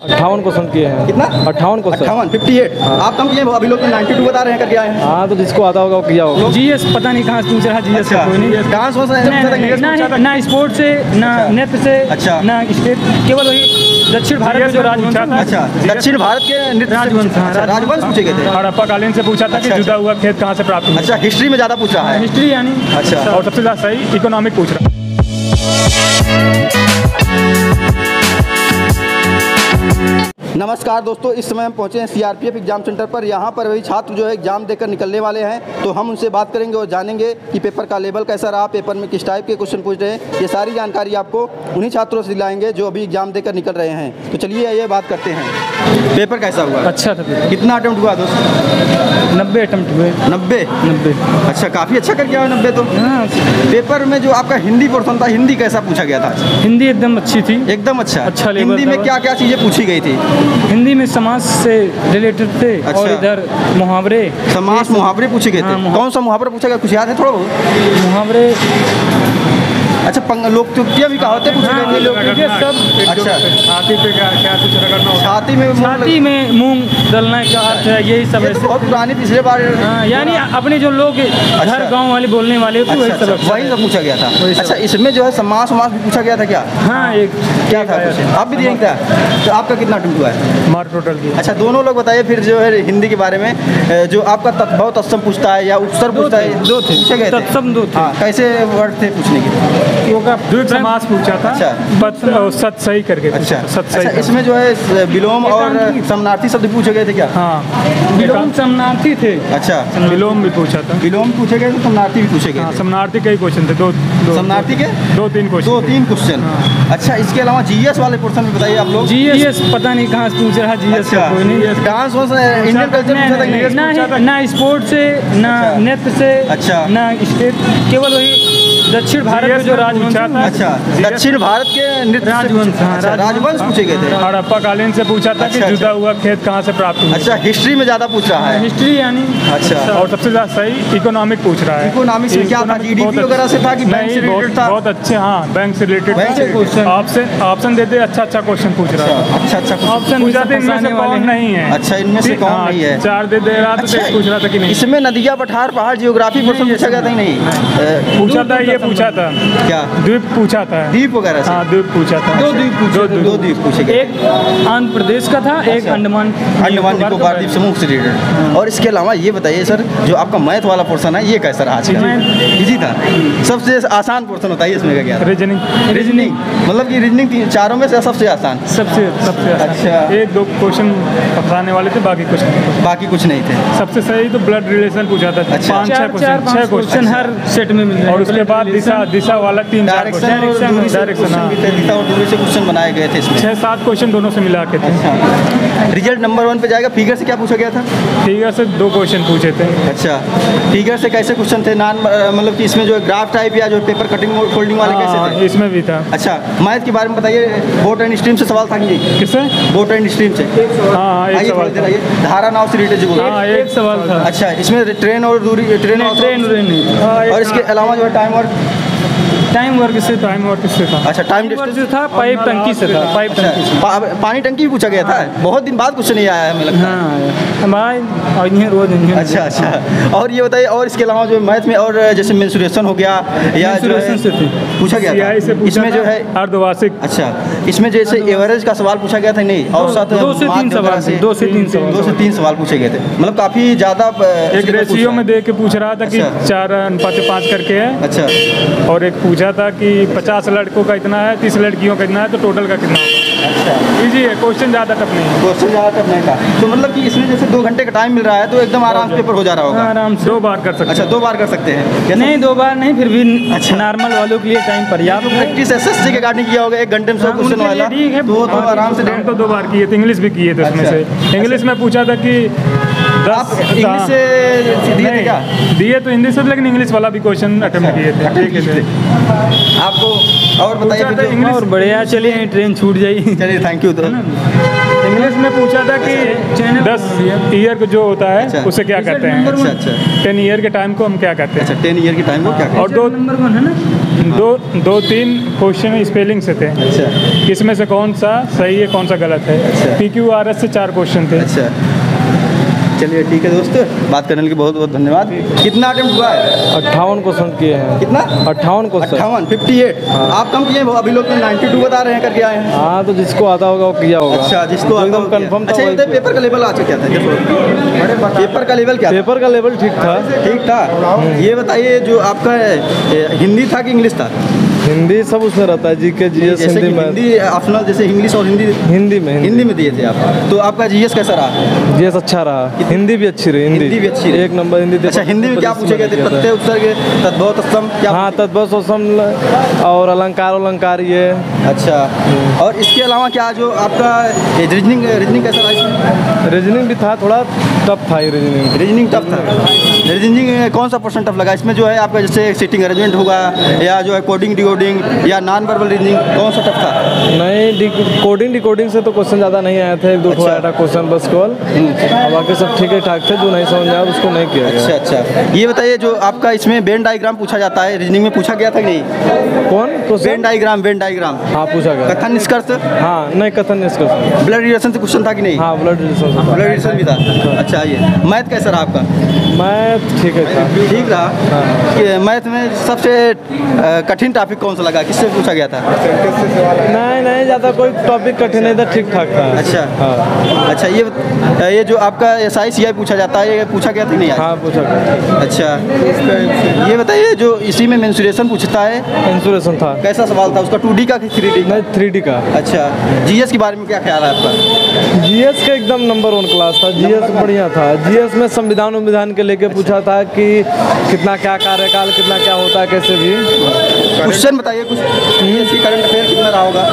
58 question किए हैं। कितना? 58 क्वेश्चन। 58 आप कम किए, अभी लोग 92 बता रहे हैं करके आए हैं। हाँ, तो जिसको आता होगा वो किया होगा। जीएस पता नहीं कहाँ से पूछ रहा, जीएस अच्छा, कोई नहीं। डांस हो ना स्पोर्ट्स से, ना नृत्य से, अच्छा, ना स्टेट, केवल वही दक्षिण भारत में जो राजवंश था। अच्छा, दक्षिण भारत के नृत्य राजवंश, राजवंश पूछे गए थे। हड़प्पा कालीन से पूछा था कि जुदा हुआ खेत कहाँ से प्राप्त हुआ। अच्छा, हिस्ट्री में ज़्यादा पूछ रहा है। हिस्ट्री यानी। अच्छा, और सबसे ज़्यादा सही इकोनॉमिक पूछ रहा है। नमस्कार दोस्तों, इस समय हम पहुंचे हैं सीआरपीएफ एग्जाम सेंटर पर। यहाँ पर वही छात्र जो है एग्जाम देकर निकलने वाले हैं, तो हम उनसे बात करेंगे और जानेंगे कि पेपर का लेवल कैसा रहा, पेपर में किस टाइप के क्वेश्चन पूछ रहे हैं। ये सारी जानकारी आपको उन्हीं छात्रों से दिलाएंगे जो अभी एग्जाम देकर निकल रहे हैं। तो चलिए ये बात करते हैं। पेपर कैसा हुआ? अच्छा था पेपर। कितना अटेम्प्ट हुआ दोस्त? 90 अटेम्प्ट हुए। 90? अच्छा, काफ़ी अच्छा कर गया 90 तो। हाँ, पेपर में जो आपका हिंदी पोर्शन था, हिंदी कैसा पूछा गया था? हिंदी एकदम अच्छी थी। एकदम अच्छा लेवल। हिंदी में क्या क्या चीज़ें पूछी गई थी? हिंदी में समाज से रिलेटेड थे। अच्छा। और इधर मुहावरे, समास मुहावरे पूछे गए थे। हाँ, कौन सा मुहावरा पूछा गया, कुछ याद है थोड़ा बहुत? मुहावरे। अच्छा, लोकतुक्तियाँ भी कहावतें पूछी गई थी। लोकतुक्तियाँ सब। अच्छा, छाती पे क्या कुछ रगड़ना होता छाती में मूंग डलना का अर्थ है, यही सब ये तो बहुत पुरानी, पिछले बार। हाँ, यानी अपने जो लोग घर गांव वाले बोलने वाले थे, वही सब पूछा गया था। अच्छा, इसमें जो है समास समास भी पूछा गया था क्या? हाँ, एक क्या था कुछ? आप भी दिए क्या? तो आपका कितना अटेम्प्ट हुआ है? मार्क टोटल की। अच्छा, दोनों लोग बताइए फिर जो है हिंदी के बारे में, जो आपका तत्भव तत्सम पूछता है या उपसर्ग पूछता है? दो थे पूछे गए थे। तत्सम 2 थे। हाँ, कैसे वर्ड थे पूछने के? समास पूछा था। अच्छा, बस सत सही करके। अच्छा, सत सही। अच्छा, इसमें जो है विलोम और समानार्थी शब्द पूछे गए थे क्या? हाँ, विलोम समानार्थी थे। अच्छा, विलोम भी पूछा था। विलोम पूछे गए थे, समानार्थी भी पूछे गए हाँ, थे। समानार्थी के ही क्वेश्चन थे। दो समानार्थी के 2-3 क्वेश्चन। 2-3 क्वेश्चन। अच्छा, इसके अलावा जीएस वाले पोर्शन में बताइए आप लोग। जीएस पता नहीं कहाँ से पूछ रहा, जीएस अच्छा, कोई नहीं। डांस इंडियन कल्चर पूछा था? ना स्पोर्ट्स से, ना नृत्य से, अच्छा, ना स्टेट, केवल वही दक्षिण भारत में जो राजवंश था। अच्छा, दक्षिण भारत के नृत्य राजवंश पूछे गए थे। हड़प्पा कालीन से पूछा था कि जुदा हुआ खेत कहाँ से प्राप्त हुआ। अच्छा, हिस्ट्री में ज़्यादा पूछ रहा है। हिस्ट्री यानी। अच्छा, और सबसे ज़्यादा सही इकोनॉमिक पूछ रहा है। इकोनॉमिक्स में क्या था? जीडीपी वगैरह से था कि बैंक से रिलेटेड था? बहुत अच्छे, हाँ, बैंक से रिलेटेड क्वेश्चन। ऑप्शन दे दे, अच्छा क्वेश्चन पूछ रहा है। अच्छा ऑप्शन पूछा था, इनमें से कौन नहीं है। अच्छा, इनमें से कौन नहीं है? 4 दे रहा था, पूछ रहा था कि नहीं। इसमें नदियाँ, पठार, पहाड़, जियोग्राफी पोर्शन पूछा गया था कि नहीं? पूछा था, ये पूछा था। क्या? द्वीप पूछा था। द्वीप वगैरह से? हाँ, द्वीप पूछा था। 2 द्वीप पूछे गए। एक आंध्र प्रदेश का था, एक अंडमान निकोबार द्वीप समूह से रिलेटेड। और इसके अलावा ये बताइए सर, जो आपका मैथ वाला पोर्शन है, ये कैसा रहा? इजी था? सबसे आसान पोर्शन बताइए इसमें का क्या? रीजनिंग मतलब कि रीजनिंग चारों में से सबसे आसान? सबसे अच्छा, 1-2 क्वेश्चन फंसाने वाले थे, बाकी कुछ नहीं थे। सबसे सही तो ब्लड रिलेशन पूछा था। अच्छा, 5-6 क्वेश्चन हर सेट में मिल रहे हैं। और उसके बाद दिशा वाला 3-4 डायरेक्शन और दूरी से क्वेश्चन बनाए गए थे इसमें। 6-7 क्वेश्चन दोनों से मिला के थे। रिजल्ट नंबर 1 पे जाएगा। फिगर से क्या पूछा गया था? फिगर से 2 क्वेश्चन पूछे थे। अच्छा, फिगर से कैसे क्वेश्चन थे? मतलब कि इसमें जो ग्राफ टाइप या जो पेपर कटिंग फोल्डिंग वाले कैसे थे? इसमें भी था। अच्छा, मैथ के बारे में बताइए। बोट एंड स्ट्रीम से सवाल था कि किससे? बोट एंड स्ट्रीम से। हाँ, एक सवाल था। धारा नाव से रिलेटेड जो हाँ, एक सवाल था। अच्छा, इसमें ट्रेन और दूरी, ट्रेन और इसके अलावा जो है टाइम वर्क से था। अच्छा, टाइम डिस्टेंस था, पाइप टंकी से था। पाइप टंकी से पानी टंकी भी पूछा गया था। बहुत दिन बाद कुछ नहीं आया है, हमें लगता है। हाँ, रोज। अच्छा, और ये बताइए, और इसके अलावा जो मैथ में और जैसे मेंसुरेशन हो गया या जो है पूछा गया था, इसमें जो है अर्धवार्षिक। अच्छा, इसमें जैसे एवरेज का सवाल पूछा गया था नहीं? औसत 2 से 3 सवाल पूछे गए थे। मतलब काफ़ी ज़्यादा एक रेशियो में दे के पूछ रहा था कि 4:5 करके है। अच्छा, और एक पूछा था कि 50 लड़कों का इतना है, 30 लड़कियों का इतना है, तो टोटल का कितना होगा। अच्छा, इजी है, क्वेश्चन ज़्यादा टफ नहीं है। क्वेश्चन ज़्यादा टफ नहीं था। तो मतलब कि इसमें जैसे 2 घंटे का टाइम मिल रहा है, तो एकदम आराम से पेपर हो जा रहा होगा। आराम से 2 बार कर सकते हैं। अच्छा, 2 बार कर सकते हैं? नहीं, 2 बार नहीं, फिर भी अच्छा, नॉर्मल वालों के लिए टाइम पर्याप्त है। प्रैक्टिस एसएससी के गार्डन किया होगा 1 घंटे में 100 क्वेश्चन वाला, तो आराम से 2 बार किए थे। इंग्लिश भी किए थे उसमें से। इंग्लिश में पूछा था कि आप इंग्लिश से दिए थे क्या? दिए तो हिंदी से, लेकिन इंग्लिश वाला भी क्वेश्चन अटेम्प्ट किए थे। आपको और बताइए इंग्लिश। और बढ़िया, चलिए ट्रेन छूट जाएगी। चलिए थैंक यू। तो इंग्लिश में पूछा था कि चैनल 10 ईयर को जो होता है अच्छा। उसे क्या कहते हैं। अच्छा अच्छा 10 ईयर के टाइम को हम क्या कहते हैं। अच्छा 10 ईयर की टाइम को क्या कहते और नंबर 1 है ना। दो तीन क्वेश्चन स्पेलिंग से थे। हैं? अच्छा इसमें से कौन सा सही है कौन सा गलत है। अच्छा। PQRS से 4 क्वेश्चन थे। अच्छा चलिए ठीक है दोस्त, बात करने के लिए बहुत बहुत धन्यवाद। कितना अटेम्प्ट हुआ है? 58 क्वेश्चन किए हैं। कितना? 58 क्वेश्चन। 58 आप कम किए, अभी लोग तो 92 बता रहे हैं करके आए हैं। हाँ तो जिसको आता होगा वो किया होगा। अच्छा जिसको आता एकदम हो किया। कंफर्म था अच्छा ये वही बताइए पेपर का लेवल आज क्या था? पेपर का लेवल क्या था? पेपर का लेवल ठीक था। ठीक था। ये बताइए जो आपका हिंदी था कि इंग्लिश था? हिंदी सब उसमें रहता है, GK GS जैसे हिंदी कि में। हिंदी ऑप्शनल, जैसे इंग्लिश और हिंदी हिंदी में दिए थे आप। तो आपका GS कैसा रहा? GS अच्छा रहा। हिंदी भी अच्छी रही। हिंदी भी अच्छी रही। एक नंबर हिंदी। अच्छा हिंदी में क्या पूछे गए थे? प्रत्यय उपसर्ग तद्भव तत्सम क्या? हाँ तद्भव सम और अलंकार ये। अच्छा और इसके अलावा क्या जो आपका रीजनिंग कैसा रहा इसमें? रीजनिंग भी था, थोड़ा टफ था ये रीजनिंग। रीजनिंग टफ था। रीजनिंग में कौन सा पर्सन टफ लगा? इसमें जो है आपका जैसे सिटिंग अरेंजमेंट होगा या जो है कोडिंग डिकोडिंग या नॉन वर्बल रीजनिंग, कौन सा टफ था? नहीं कोडिंग डिकोडिंग से तो क्वेश्चन ज़्यादा नहीं आए थे। 1-2 आया था क्वेश्चन बस केवल। और बाकी सब ठीक ठाक थे। जो नहीं समझ में आया उसको नहीं किया गया। अच्छा ये बताइए जो आपका इसमें वेन डायग्राम पूछा जाता है, रीजनिंग में पूछा गया था कि नहीं? कौन वेन डायग्राम हाँ पूछा गया। कथन निष्कर्ष? हाँ नहीं कथन निष्कर्ष। ब्लड रिलेशन से क्वेश्चन था कि नहीं? हाँ ब्लड रिलेशन भी था। अच्छा ये मैथ कैसा रहा आपका? मैथ ठीक है था। ठीक रहा। कि मैथ में सबसे कठिन टॉपिक कौन सा लगा? किससे पूछा गया था? नहीं ज़्यादा कोई टॉपिक कठिन नहीं था, ठीक ठाक था। अच्छा हाँ। अच्छा ये जो आपका SI CI पूछा जाता है, ये पूछा गया था नहीं? हाँ पूछा गया। अच्छा ये बताइए जो इसी में मेंसुरेशन पूछता है, मेंसुरेशन था। कैसा सवाल था उसका? 2D का कि 3D? नहीं 3D का। अच्छा GS के बारे में क्या ख्याल है आपका? GS का एकदम नंबर 1 क्लास था। GS बढ़िया था। GS में संविधान के लेके पूछा था कि कितना क्या कार्यकाल, कितना क्या होता है, कैसे भी। क्वेश्चन बताइए कुछ। GS की करंट अफेयर कितना रहा होगा?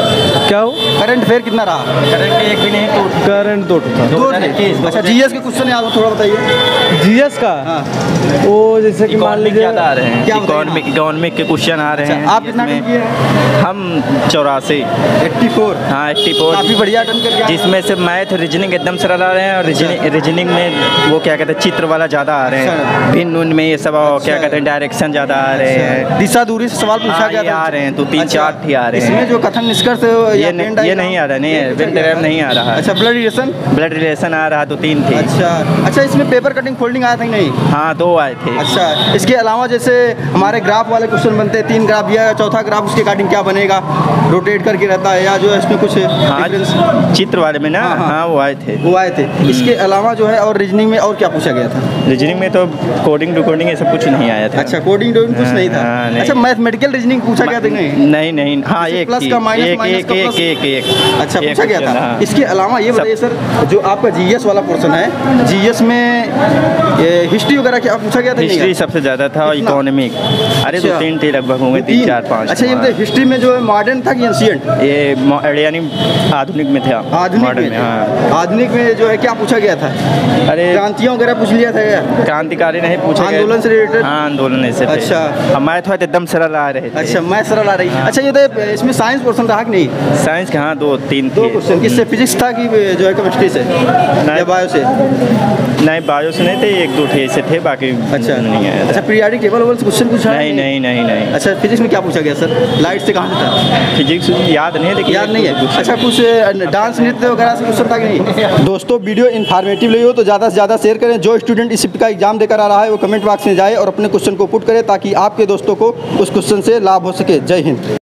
क्या हो? करंट अफेयर कितना रहा? करंट एक भी नहीं तो करंट 2 था। 2 थे। अच्छा GS के क्वेश्चन याद हो थोड़ा बताइए। GS का हाँ वो जैसे कि मान लीजिए ज़्यादा आ रहे हैं। क्या इकोनॉमिक के क्वेश्चन आ रहे हैं। आप कितना जिसमें अटेम्प्ट किए हैं? हम 84। 84। हाँ 84। काफ़ी बढ़िया अटेम्प्ट करके आए। जिसमें से मैथ रीजनिंग एकदम सरल आ रहे हैं और रीजनिंग में वो क्या कहते हैं चित्र वाला ज़्यादा आ रहे हैं। भिन्न उन में ये सब क्या कहते हैं डायरेक्शन ज़्यादा आ रहे हैं। दिशा दूरी से सवाल पूछा गया ये था। आ रहे हैं तो 3-4 ही आ रहे हैं। इसमें जो कथन निष्कर्ष ये नहीं आ रहा। नहीं है वेन डायग्राम नहीं आ रहा है। अच्छा ब्लड रिलेशन आ रहा तो 3 थे। अच्छा इसमें पेपर कटिंग फोल्डिंग आया था कि नहीं? हाँ 2 आए थे। अच्छा इसके अलावा जैसे हमारे ग्राफ वाले क्वेश्चन बनते हैं, 3 ग्राफ दिया, चौथा ग्राफ उसके अकॉर्डिंग क्या बनेगा, रोटेट करके रहता है या जो है इसमें कुछ हाँ चित्र वाले में ना। हाँ वो आए थे। इसके अलावा जो है और रीजनिंग में और क्या पूछा गया था? रीजनिंग में तो कोडिंग डिकोडिंग ये सब कुछ नहीं आया था। अच्छा कोडिंग कुछ नहीं था। नहीं। अच्छा मैथमेटिकल रीजनिंग पूछा गया था नहीं? नहीं हाँ एक प्लस का माइनस का प्लस। अच्छा पूछा गया था। इसके अलावा ये बताइए सर जो आपका GS वाला पोर्शन है, GS में हिस्ट्री वगैरह क्या पूछा गया था? हिस्ट्री सबसे ज़्यादा था और इकोनॉमिक। अरे 2-3 थे लगभग होंगे, 3-4-5। अच्छा ये बताइए हिस्ट्री में जो है मॉडर्न था कि एंशिएंट? ये यानी आधुनिक में था। आधुनिक में हाँ। आधुनिक में जो है क्या पूछा गया था? अरे क्रांतियों वगैरह पूछ लिया था क्या? क्रांतिकारी नहीं पूछा गया। आंदोलन से रिलेटेड? हाँ आंदोलन से। अच्छा हमारे थोड़ा एकदम सरल आ रहे थे। अच्छा मैं सरल आ रही। अच्छा ये तो इसमें साइंस पोर्शन रहा कि नहीं? साइंस के हाँ 2-3 2 क्वेश्चन। किससे? फिजिक्स था कि जो है केमिस्ट्री से या बायो से? नहीं बायो से नहीं थे, 1-2 थे ऐसे थे, बाकी अच्छा नहीं आया। अच्छा पीरियडिक टेबल से क्वेश्चन पूछा? नहीं। अच्छा फिजिक्स में क्या पूछा गया सर? लाइट से कहाँ था? फिजिक्स याद नहीं है लेकिन याद नहीं है। अच्छा कुछ डांस नृत्य वगैरह से क्वेश्चन था कि नहीं? दोस्तों वीडियो इन्फॉर्मेटिव लगी हो तो ज़्यादा से ज़्यादा शेयर करें। जो स्टूडेंट इस शिफ्ट का एग्जाम देकर आ रहा है वो कमेंट बॉक्स में जाए और अपने क्वेश्चन को पुट करे ताकि आपके दोस्तों को उस क्वेश्चन से लाभ हो सके। जय हिंद।